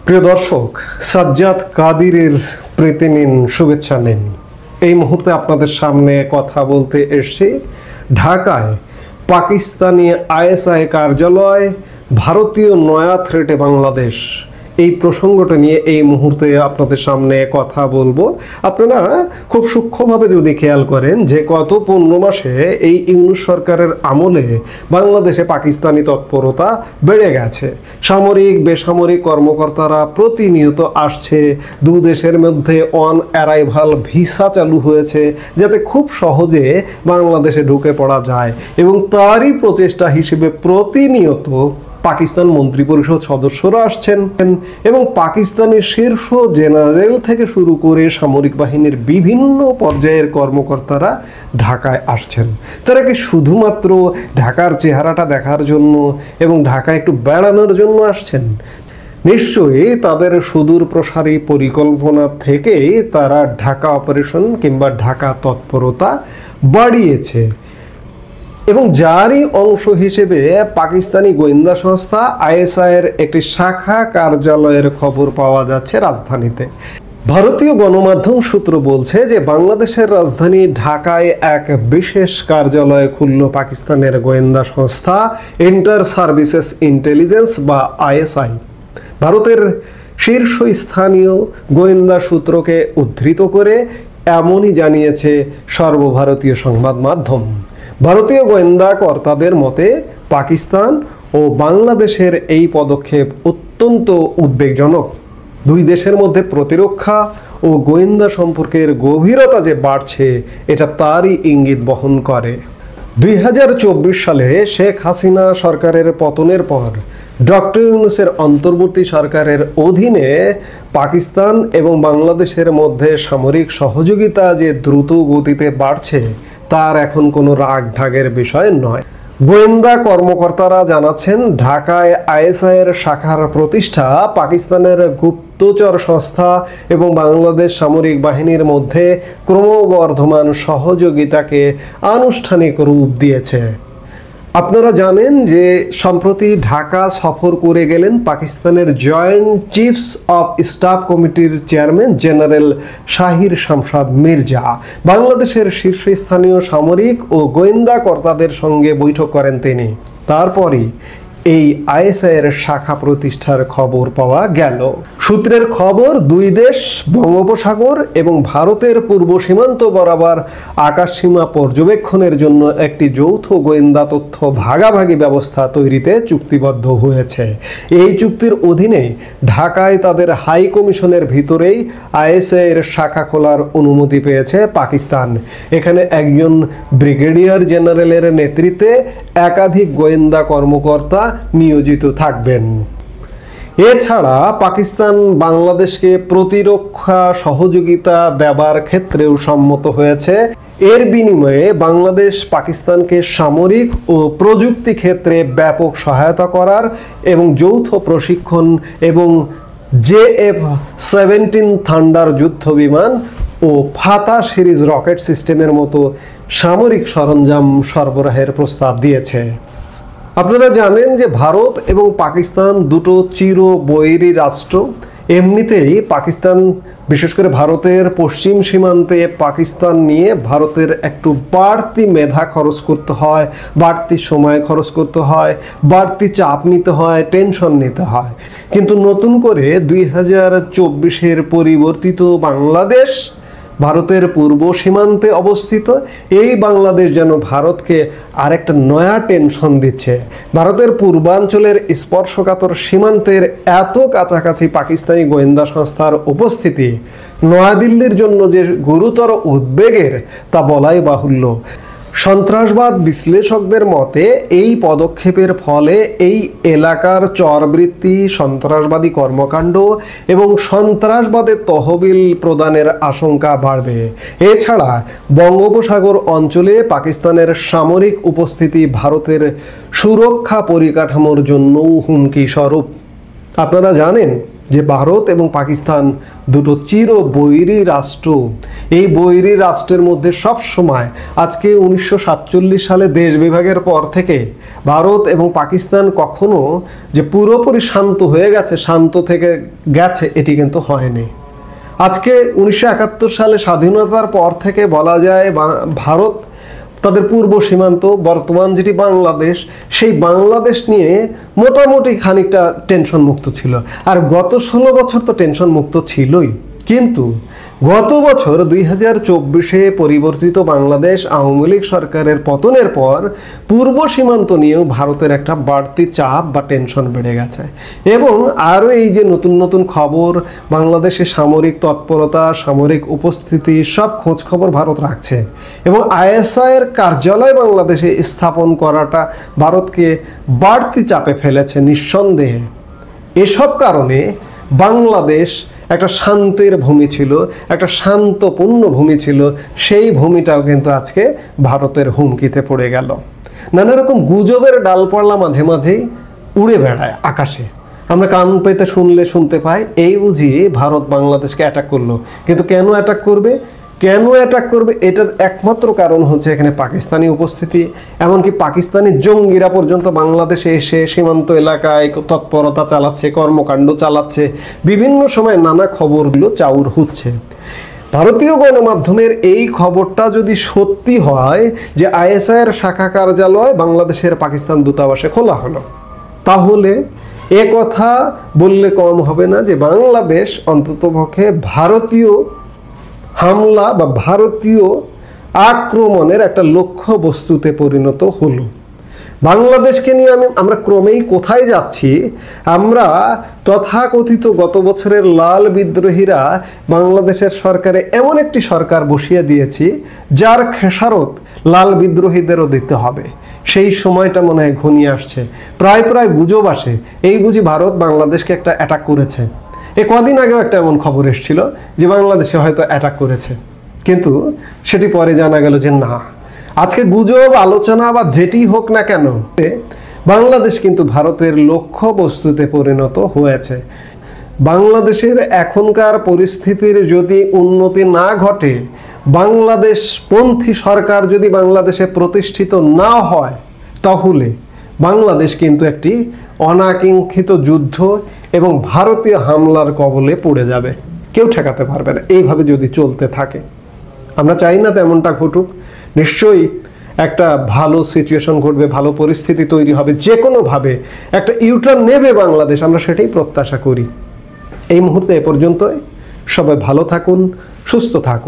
প্রিয় দর্শক, সাজ্জাদ কাদিরের প্রীতি নিন, শুভেচ্ছা নিন। এই মুহূর্তে আপনাদের সামনে কথা বলতে এসেছি ঢাকায় পাকিস্তানি আইএসআই কার্যালয়, ভারতীয় নয়া থ্রেটে বাংলাদেশ। এই প্রসঙ্গটা নিয়ে এই মুহূর্তে আপনাদের সামনে কথা বলবো। আপনারা খুব সূক্ষ্মভাবে যদি খেয়াল করেন যে গত 15 মাসে এই ইউনূস সরকারের আমলে বাংলাদেশে পাকিস্তানি তৎপরতা বেড়ে গেছে। সামরিক বেসামরিক কর্মকর্তারা প্রতিনিয়ত আসছে। দু দেশের মধ্যে অন অ্যারাইভাল ভিসা চালু হয়েছে যাতে খুব সহজে বাংলাদেশে ঢুকে পড়া যায়, এবং তারই প্রচেষ্টা হিসেবে প্রতিনিয়ত পাকিস্তান মন্ত্রিপরিষদ সদস্যরা আসছেন এবং পাকিস্তানের শীর্ষ জেনারেল থেকে শুরু করে সামরিক বাহিনীর বিভিন্ন পর্যায়ের কর্মকর্তারা ঢাকায় আসছেন। তারা কি শুধুমাত্র ঢাকার চেহারাটা দেখার জন্য এবং ঢাকায় একটু বেড়ানোর জন্য আসছেন? নিশ্চয়ই তাদের সুদূর প্রসারী পরিকল্পনা থেকেই তারা ঢাকা অপারেশন কিংবা ঢাকা তৎপরতা বাড়িয়েছে, এবং যারই অংশ হিসেবে পাকিস্তানি গোয়েন্দা সংস্থা আইএসআইয়ের একটি শাখা কার্যালয়ের খবর পাওয়া যাচ্ছে রাজধানীতে। ভারতীয় গণমাধ্যম সূত্র বলছে যে বাংলাদেশের রাজধানী ঢাকায় এক বিশেষ কার্যালয় খুলল পাকিস্তানের গোয়েন্দা সংস্থা ইন্টার সার্ভিসেস ইন্টেলিজেন্স বা আইএসআই। ভারতের শীর্ষস্থানীয় গোয়েন্দা সূত্রকে উদ্ধৃত করে এমনই জানিয়েছে সর্বভারতীয় সংবাদ মাধ্যম। ভারতীয় গোয়েন্দা কর্তাদের মতে পাকিস্তান ও বাংলাদেশের এই পদক্ষেপ অত্যন্ত উদ্বেগজনক। দুই দেশের মধ্যে প্রতিরক্ষা ও গোয়েন্দা সম্পর্কের গভীরতা যে বাড়ছে, এটা তারই ইঙ্গিত বহন করে। 2024 সালে শেখ হাসিনা সরকারের পতনের পর ডক্টর ইউনূসের অন্তর্বর্তী সরকারের অধীনে পাকিস্তান এবং বাংলাদেশের মধ্যে সামরিক সহযোগিতা যে দ্রুত গতিতে বাড়ছে তার এখন কোনো রাগঢাগের বিষয় নয়। গোয়েন্দা কর্মকর্তারা জানাচ্ছেন ঢাকায় আইএসআইয়ের শাখার প্রতিষ্ঠা পাকিস্তানের গুপ্তচর সংস্থা এবং বাংলাদেশ সামরিক বাহিনীর মধ্যে ক্রমবর্ধমান সহযোগিতাকে আনুষ্ঠানিক রূপ দিয়েছে। আপনারা জানেন যে সম্প্রতি ঢাকা সফর করে গেলেন পাকিস্তানের জয়েন্ট চিফস অফ স্টাফ কমিটির চেয়ারম্যান জেনারেল শাহির শামশাদ মির্জা। বাংলাদেশের শীর্ষস্থানীয় সামরিক ও গোয়েন্দা কর্তাদের সঙ্গে বৈঠক করেন তিনি। তারপরই এই আইএসআইয়ের শাখা প্রতিষ্ঠার খবর পাওয়া গেল। সূত্রের খবর, দুই দেশ বঙ্গোপসাগর এবং ভারতের পূর্ব সীমান্ত বরাবর আকাশসীমা পর্যবেক্ষণের জন্য একটি যৌথ গোয়েন্দা তথ্য ভাগাভাগি ব্যবস্থা তৈরিতে চুক্তিবদ্ধ হয়েছে। এই চুক্তির অধীনে ঢাকায় তাদের হাই কমিশনের ভিতরেই আইএসআইয়ের শাখা খোলার অনুমতি পেয়েছে পাকিস্তান। এখানে একজন ব্রিগেডিয়ার জেনারেলের নেতৃত্বে একাধিক গোয়েন্দা কর্মকর্তা নিয়োজিত থাকবেন। এছাড়া পাকিস্তান বাংলাদেশকে প্রতিরক্ষা সহযোগিতা দেবার ক্ষেত্রেও সম্মত হয়েছে। এর বিনিময়ে বাংলাদেশ পাকিস্তানকে সামরিক ও প্রযুক্তি ক্ষেত্রে ব্যাপক সহায়তা করার এবং যৌথ প্রশিক্ষণ এবং JF-17 থান্ডার যুদ্ধ বিমান ও ফাতা সিরিজ রকেট সিস্টেমের মতো সামরিক সরঞ্জাম সরবরাহের প্রস্তাব দিয়েছে। আপনারা জানেন যে ভারত এবং পাকিস্তান দুটো চিরবৈরী রাষ্ট্র। এমনিতেই পাকিস্তান, বিশেষ করে ভারতের পশ্চিম সীমান্তে পাকিস্তান নিয়ে ভারতের একটু বাড়তি মেধা খরচ করতে হয়, বাড়তি সময় খরচ করতে হয়, বাড়তি চাপ নিতে হয়, টেনশন নিতে হয়। কিন্তু নতুন করে 2024-এর পরিবর্তিত বাংলাদেশ ভারতের পূর্ব সীমান্তে অবস্থিত। এই বাংলাদেশ যেন ভারতকে আরেকটা নয়া টেনশন দিচ্ছে। ভারতের পূর্বাঞ্চলের স্পর্শকাতর সীমান্তের এত কাছাকাছি পাকিস্তানি গোয়েন্দা সংস্থার উপস্থিতি নয়াদিল্লির জন্য যে গুরুতর উদ্বেগের তা বলাই বাহুল্য। সন্ত্রাসবাদ বিশ্লেষকদের মতে এই পদক্ষেপের ফলে এই এলাকার চরবৃত্তি, সন্ত্রাসবাদী কর্মকাণ্ড এবং সন্ত্রাসবাদের তহবিল প্রদানের আশঙ্কা বাড়বে। এছাড়া বঙ্গোপসাগর অঞ্চলে পাকিস্তানের সামরিক উপস্থিতি ভারতের সুরক্ষা পরিকাঠামোর জন্যও হুমকি স্বরূপ। আপনারা জানেন যে ভারত এবং পাকিস্তান দুটো চির বৈরী রাষ্ট্র। এই বৈরী রাষ্ট্রের মধ্যে সব সময় আজকে 1947 সালে দেশ বিভাগের পর থেকে ভারত এবং পাকিস্তান কখনো যে পুরোপুরি শান্ত হয়ে গেছে, শান্ত থেকে গেছে, এটি কিন্তু হয়নি। আজকে 1971 সালে স্বাধীনতার পর থেকে বলা যায় ভারত তাদের পূর্ব সীমান্ত বর্তমান যেটি বাংলাদেশ, সেই বাংলাদেশ নিয়ে মোটামুটি খানিকটা টেনশন মুক্ত ছিল। আর গত 16 বছর তো টেনশন মুক্ত ছিলই, কিন্তু গত বছর 2024-এ পরিবর্তিত বাংলাদেশ আওয়ামী লীগ সরকারের পতনের পর পূর্ব সীমান্ত নিয়েও ভারতের একটা বাড়তি চাপ বা টেনশন বেড়ে গেছে। এবং আরও এই যে নতুন নতুন খবর, বাংলাদেশে সামরিক তৎপরতা, সামরিক উপস্থিতি, সব খোঁজ খবর ভারত রাখছে। এবং আইএসআইয়ের কার্যালয় বাংলাদেশে স্থাপন করাটা ভারতকে বাড়তি চাপে ফেলেছে নিঃসন্দেহে। এসব কারণে বাংলাদেশ একটা শান্তির ভূমি ছিল, একটা শান্তপূর্ণ ভূমি ছিল, সেই ভূমিটাও কিন্তু আজকে ভারতের হুমকিতে পড়ে গেল। নানা রকম গুজবের ডালপালা মাঝে মাঝেই উড়ে বেড়ায় আকাশে, আমরা কান পেতে শুনতে পাই এই বুঝি ভারত বাংলাদেশকে অ্যাটাক করলো। কিন্তু কেন অ্যাটাক করবে, এটার একমাত্র কারণ হচ্ছে এখানে পাকিস্তানি উপস্থিতি। এমনকি পাকিস্তানি জঙ্গিরা পর্যন্ত বাংলাদেশে এসে সীমান্ত এলাকায় তৎপরতা চালাচ্ছে, কর্মকাণ্ড চালাচ্ছে, বিভিন্ন সময় নানা খবরগুলো চাউর হচ্ছে। ভারতীয় গণমাধ্যমের এই খবরটা যদি সত্যি হয় যে আইএসআইয়ের শাখা কার্যালয় বাংলাদেশের পাকিস্তান দূতাবাসে খোলা হলো, তাহলে এ কথা বললে কম হবে না যে বাংলাদেশ অন্ততপক্ষে ভারতীয় হামলা বা ভারতীয় আক্রমণের একটা লক্ষ্য বস্তুতে পরিণত হলো। বাংলাদেশকে নিয়ে আমরা ক্রমেই কোথায় যাচ্ছি? আমরা তথাকথিত গত বছরের লাল বিদ্রোহীরা বাংলাদেশের সরকারে এমন একটি সরকার বসিয়ে দিয়েছি যার খেসারত লাল বিদ্রোহীদেরও দিতে হবে। সেই সময়টা মনে হয় ঘনিয়ে আসছে। প্রায় গুজব আসে এই বুঝি ভারত বাংলাদেশকে একটা অ্যাটাক করেছে। কদিন আগেও একটা এমন খবর এসেছিল যে বাংলাদেশে হয়তো অ্যাটাক করেছে, কিন্তু সেটি পরে জানা গেল যে না। আজকে গুজব, আলোচনা বা যেটি হোক না কেন, বাংলাদেশ কিন্তু ভারতের লক্ষ্য বস্তুতে পরিণত হয়েছে। বাংলাদেশের এখনকার পরিস্থিতির যদি উন্নতি না ঘটে, বাংলাদেশপন্থী সরকার যদি বাংলাদেশে প্রতিষ্ঠিত না হয়, তাহলে বাংলাদেশ কিন্তু একটি অনাকাঙ্ক্ষিত যুদ্ধ এবং ভারতীয় হামলার কবলে পড়ে যাবে। কেউ ঠেকাতে পারবে না এইভাবে যদি চলতে থাকে। আমরা চাই না তেমনটা ঘটুক। নিশ্চয়ই একটা ভালো সিচুয়েশন ঘটবে, ভালো পরিস্থিতি তৈরি হবে, যে কোনোভাবে একটা ইউটার্ন নেবে বাংলাদেশ, আমরা সেটাই প্রত্যাশা করি। এই মুহূর্তে এ পর্যন্তই। সবাই ভালো থাকুন, সুস্থ থাকুন।